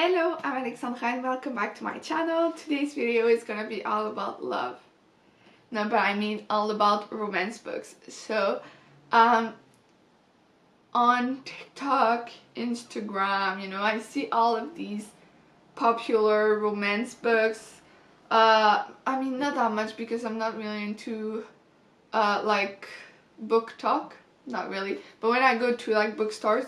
Hello, I'm Alexandra and welcome back to my channel. Today's video is gonna be all about love. No, but I mean all about romance books. So, on TikTok, Instagram, I see all of these popular romance books. I mean not that much because I'm not really into like book talk, not really. But when I go to like bookstores,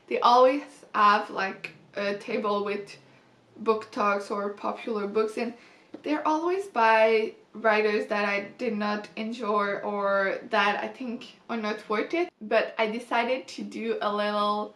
they always have like a table with book talks or popular books, and they're always by writers that I did not enjoy or that I think are not worth it. But I decided to do a little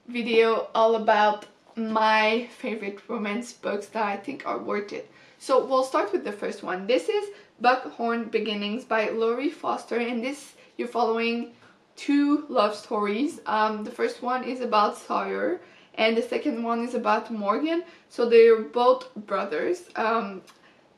video all about my favorite romance books that I think are worth it. So we'll start with the first one. This is Buckhorn Beginnings by Laurie Foster, and this you're following two love stories. The first one is about Sawyer and the second one is about Morgan. So they're both brothers.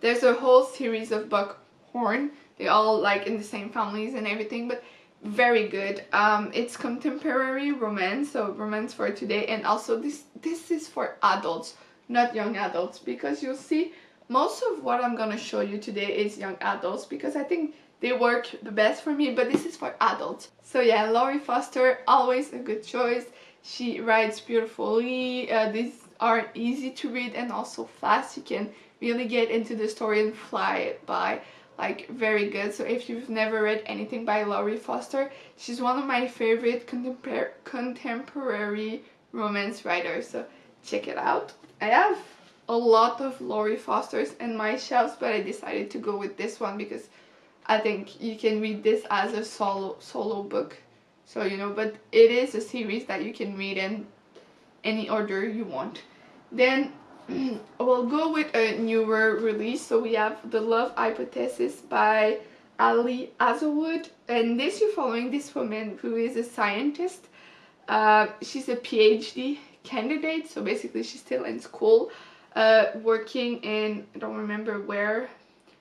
There's a whole series of Buckhorn. They all like in the same families and everything, but very good. It's contemporary romance, so romance for today, and also this is for adults, not young adults, because you'll see most of what I'm gonna show you today is young adults because I think they work the best for me, but this is for adults. So yeah, Laurie Foster, always a good choice. She writes beautifully. These are easy to read and also fast. You can really get into the story and fly it by, like very good. So if you've never read anything by Laurie Foster, she's one of my favorite contemporary romance writers, so check it out. I have a lot of Laurie Fosters in my shelves, but I decided to go with this one because I think you can read this as a solo book. So but it is a series that you can read in any order you want. Then we'll go with a newer release. So we have The Love Hypothesis by Ali Hazelwood, and this you're following this woman who is a scientist. She's a PhD candidate, so basically she's still in school, working in, I don't remember where.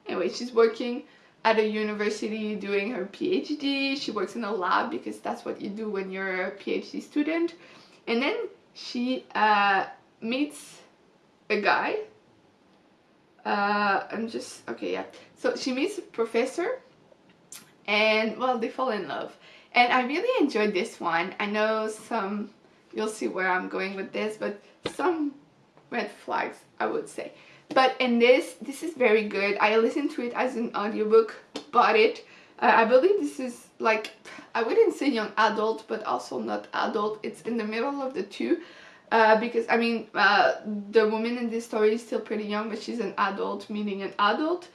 Anyway, she's working at a university doing her PhD. She works in a lab because that's what you do when you're a PhD student. And then she meets a guy. So she meets a professor, and well, they fall in love. And I really enjoyed this one. I know you'll see where I'm going with this, but some red flags, I would say. But in this is very good. I listened to it as an audiobook, bought it. I believe this is like, I wouldn't say young adult, but also not adult. It's in the middle of the two. Because, I mean, the woman in this story is still pretty young, but she's an adult, meaning an adult.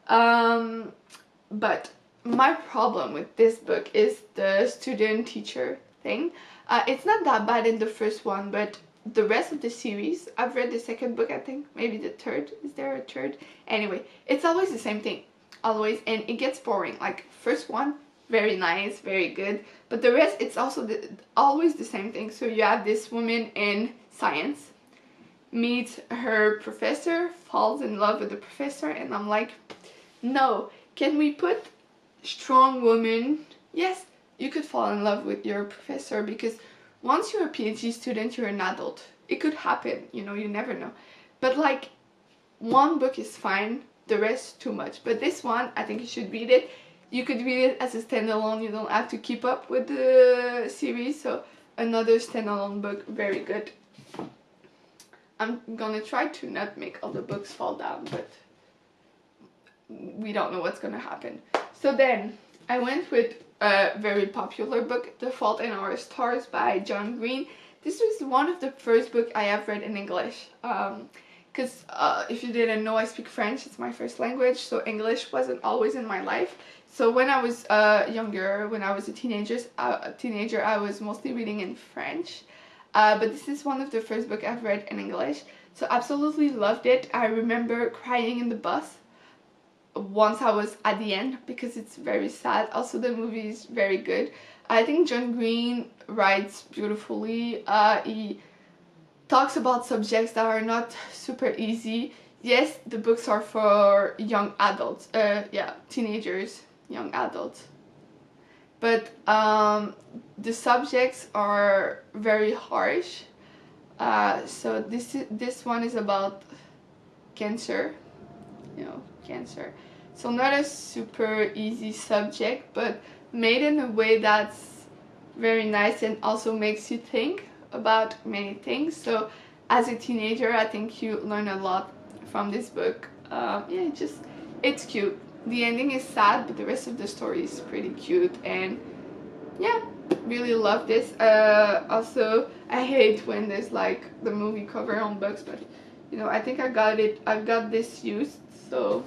But my problem with this book is the student-teacher thing. It's not that bad in the first one, but the rest of the series, I've read the second book, I think, maybe the third. Is there a third? Anyway, it's always the same thing. Always, and it gets boring. Like, first one, very nice, very good. But the rest, it's also always the same thing. So you have this woman in science, meets her professor, falls in love with the professor, and I'm like, no, can we put strong woman? Yes, you could fall in love with your professor because once you're a PhD student, you're an adult. It could happen, you never know. But like, one book is fine, the rest too much. But this one, I think you should read it. You could read it as a standalone, you don't have to keep up with the series. So another standalone book, very good. I'm gonna try to not make all the books fall down, but we don't know what's gonna happen. So then I went with a very popular book, The Fault in Our Stars by John Green. This was one of the first books I have read in English. Because if you didn't know, I speak French. It's my first language, so English wasn't always in my life. So when I was younger, when I was a teenager, I was mostly reading in French. But this is one of the first books I've read in English. So absolutely loved it. I remember crying in the bus once I was at the end because it's very sad. Also, the movie is very good. I think John Green writes beautifully. He talks about subjects that are not super easy. Yes, the books are for young adults. Teenagers, young adults. But the subjects are very harsh. So this one is about cancer, cancer. So not a super easy subject, but made in a way that's very nice and also makes you think about many things. So as a teenager, I think you learn a lot from this book. Yeah, it's cute. The ending is sad, but the rest of the story is pretty cute, and yeah, really love this. Also, I hate when there's like the movie cover on books, but I think I got this used, so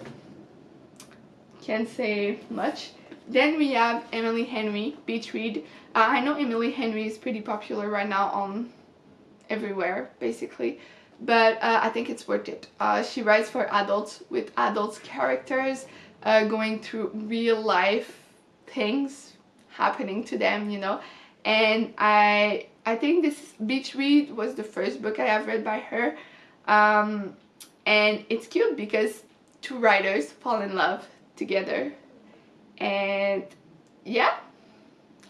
can't say much. Then we have Emily Henry, Beach Read. I know Emily Henry is pretty popular right now on everywhere, basically, but I think it's worth it. She writes for adults, with adults characters going through real life things happening to them, and I think this Beach Read was the first book I have read by her, and it's cute because two writers fall in love together, and yeah,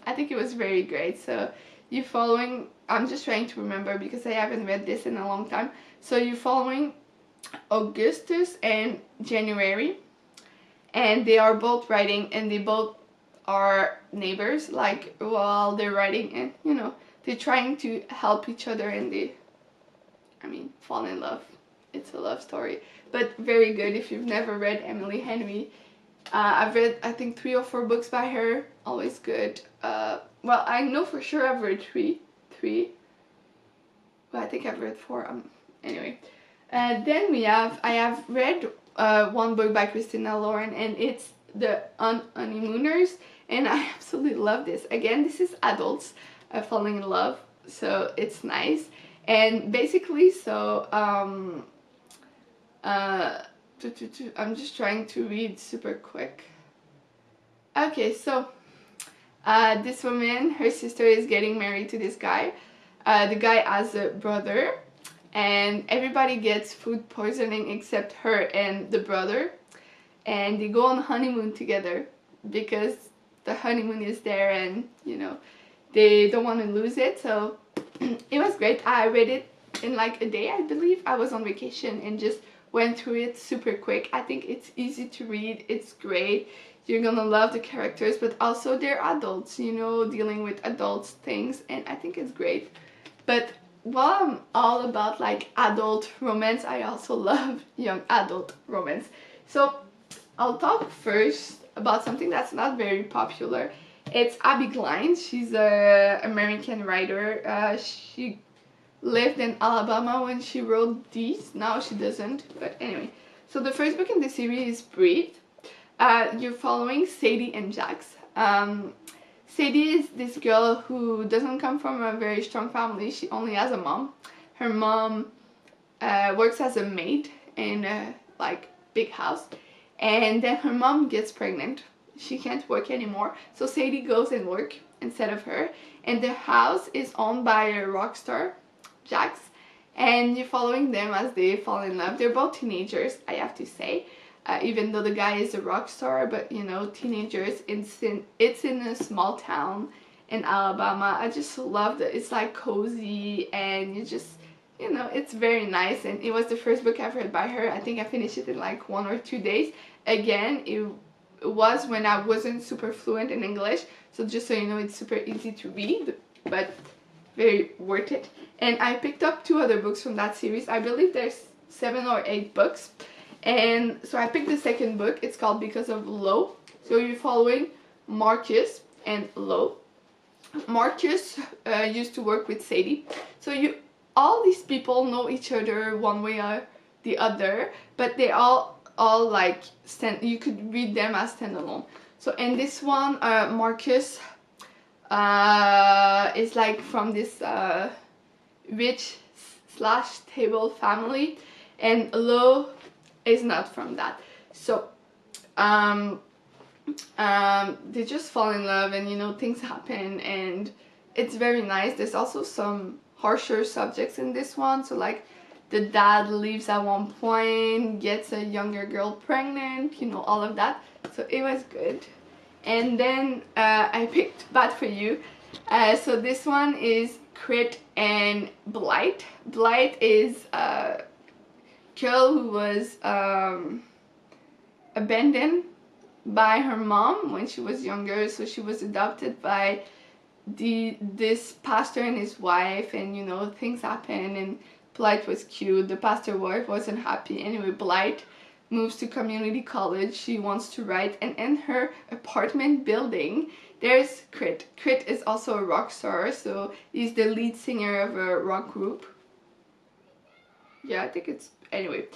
I think it was very great. So you following, I'm just trying to remember because I haven't read this in a long time. So you're following Augustus and January, and they are both writing, and they both are neighbors, like, while they're writing, and they're trying to help each other, and they fall in love. It's a love story, but very good. If you've never read Emily Henry, I've read I think 3 or 4 books by her, always good. Well, I know for sure I've read three, but I think I've read 4. Anyway, then I have read one book by Christina Lauren, and it's The Honeymooners, and I absolutely love this. Again, this is adults falling in love, so it's nice. And basically, so I'm just trying to read super quick. Okay, so this woman, her sister is getting married to this guy. The guy has a brother, and everybody gets food poisoning except her and the brother, and they go on honeymoon together because the honeymoon is there, and they don't want to lose it. So it was great. I read it in like a day, I believe. I was on vacation and just went through it super quick. I think it's easy to read, it's great, you're gonna love the characters, but also they're adults, dealing with adults things, and I think it's great. But while I'm all about like adult romance, I also love young adult romance. So I'll talk first about something that's not very popular. It's Abby Klein. She's an American writer. She lived in Alabama when she wrote these. Now she doesn't, but anyway. So the first book in the series is Breathe. You're following Sadie and Jax. Sadie is this girl who doesn't come from a very strong family. She only has a mom. Her mom works as a maid in a big house, and then her mom gets pregnant. She can't work anymore, so Sadie goes and works instead of her, and the house is owned by a rock star, Jax, and you're following them as they fall in love. They're both teenagers, I have to say, even though the guy is a rock star, but teenagers. It's in a small town in Alabama. I just love that. It's like cozy, and it's very nice, and it was the first book I've read by her. I think I finished it in like 1 or 2 days. Again, it was when I wasn't super fluent in English, so just so you know, it's super easy to read, but very worth it. And I picked up 2 other books from that series. I believe there's 7 or 8 books, and so I picked the second book. It's called Because of Lo. So you're following Marcus and Lo. Marcus used to work with Sadie, so all these people know each other one way or the other, but they all like you could read them as standalone. So in this one, Marcus is like from this rich / stable family, and Lo is not from that. So they just fall in love, and things happen, and it's very nice. There's also some harsher subjects in this one, so like the dad leaves at one point, gets a younger girl pregnant, all of that. So it was good. And then I picked Bad for You. So this one is Crit and Blight. Blight is a girl who was abandoned by her mom when she was younger, so she was adopted by this pastor and his wife, and you know, things happen, and Blight was cute. The pastor wife wasn't happy. Anyway, Blight moves to community college. She wants to write, and in her apartment building there's Crit. Crit is also a rock star, so he's the lead singer of a rock group. Yeah, I think it's, anyway.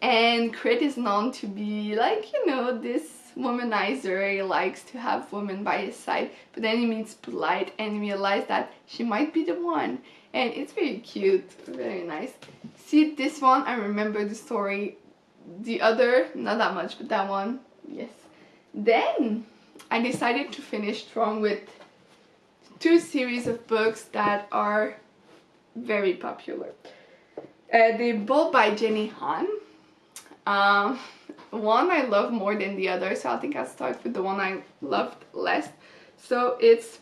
And Crit is known to be like, you know, this womanizer. He likes to have women by his side, but then he meets Blight and realizes that she might be the one, and it's very cute, very nice. See, this one I remember the story, the other not that much, but that one, yes. Then I decided to finish strong with two series of books that are very popular. They're both by Jenny Han. One I love more than the other, so I think I'll start with the one I loved less. So it's,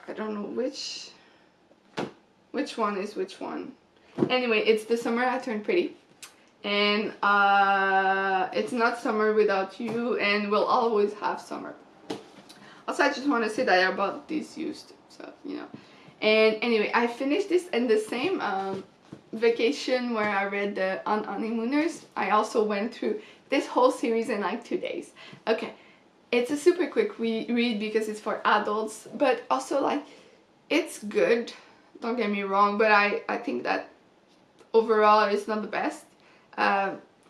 I don't know which one is which one. Anyway, it's The Summer I Turned Pretty, and it's not summer without you, and we'll always have summer. Also, I just want to say that I bought these used, so you know. And anyway, I finished this in the same vacation where I read the Honeymooners. I also went through this whole series in like 2 days. Okay, it's a super quick read because it's for adults, but also like it's good, don't get me wrong, but I think that overall it's not the best.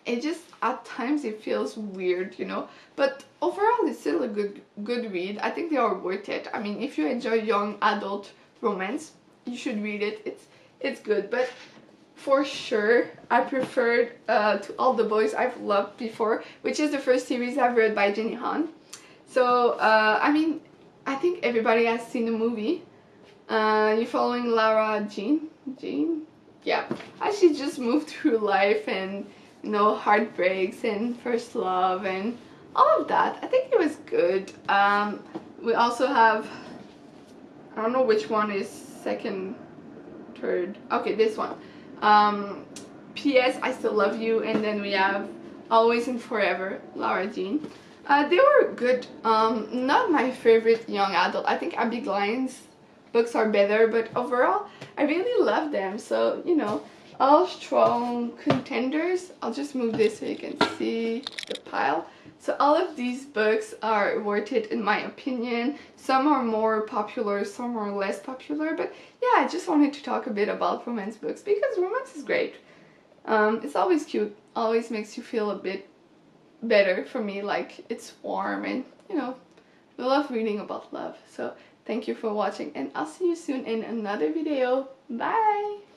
It just, at times it feels weird, you know, but overall it's still a good read. I think they are worth it. I mean, if you enjoy young adult romance, you should read it. It's good, but for sure I preferred To All the Boys I've Loved Before, which is the first series I've read by Jenny Han. So I mean, I think everybody has seen the movie. You're following Lara Jean? Yeah, as she just moved through life, and you know, heartbreaks and first love and all of that. I think it was good. We also have, I don't know which one is second, third. Okay, this one. P.S. I Still Love You, and then we have Always and Forever, Lara Jean. They were good. Not my favorite young adult. I think Abby Glein's books are better, but overall I really love them. So you know, all strong contenders. I'll just move this so you can see the pile. So all of these books are worth it in my opinion. Some are more popular, some are less popular, but yeah, I just wanted to talk a bit about romance books because romance is great. It's always cute, always makes you feel a bit better. For me, like, it's warm, and you know, we love reading about love. So thank you for watching, and I'll see you soon in another video. Bye!